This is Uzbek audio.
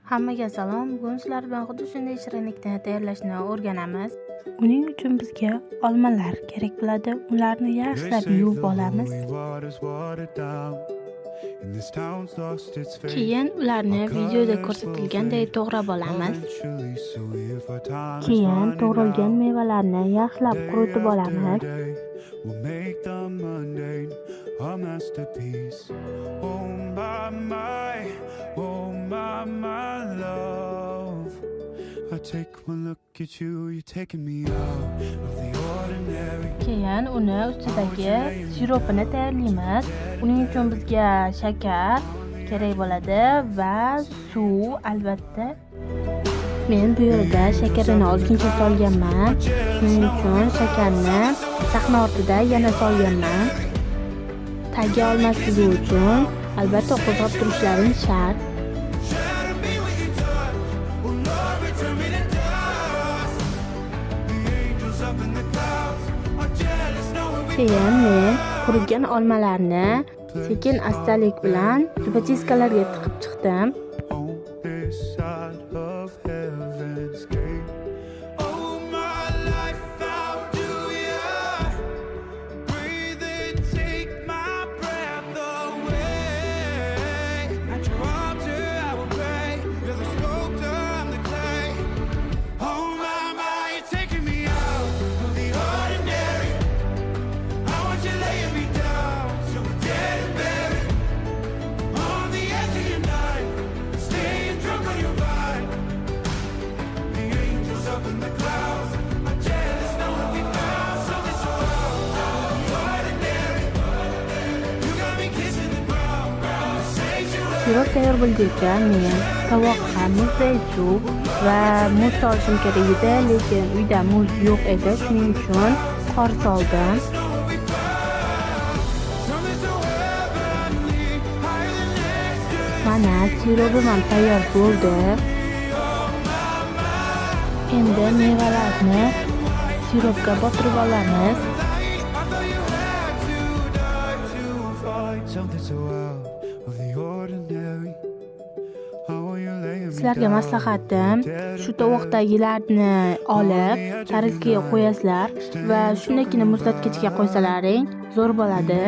Hammaga salom. Bugun sizlar bilan xuddi shunday shirinlikni tayyorlashni o'rganamiz. Uning uchun bizga olmalar kerak bo'ladi. Ularni yaxshilab yuvib olamiz. Keyin ularni videoda ko'rsatilganday to'g'rab olamiz. Keyin to'g'ralgan mevalarni yaxshilab quritib olamiz. My love, I take one look at you, you're taking me out of the ordinary. Keyin uni ustidagi siropini tayyorlaymiz. Uning uchun bizga shakar kerak bo'ladi va suv albatta. Men bu yerda shakarini ozgincha solganman. Shuning uchun shakarni sahna ortida yana solganman. Tagi olmasligi uchun albatta qo'zg'ab turishlaring shart. Keyin men qurigan olmalarni sekin astalik bilan zubachistkalarga tiqib chiqdim. Sirop tayyor bo'lguncha men tovoqqa muzday suv va muz solishim kerak edi, lekin uyda muz yo'q edi, shuning uchun qor soldim. Mana sirobim ham tayyor bo'ldi. Endi mevalarni siropga botirib olamiz. Sizlarga maslahatim, shu tovoqdagilarni olib, tarelkaga qo'yasizlar va shundagina muzlatgichga qo'ysalaring zo'r bo'ladi.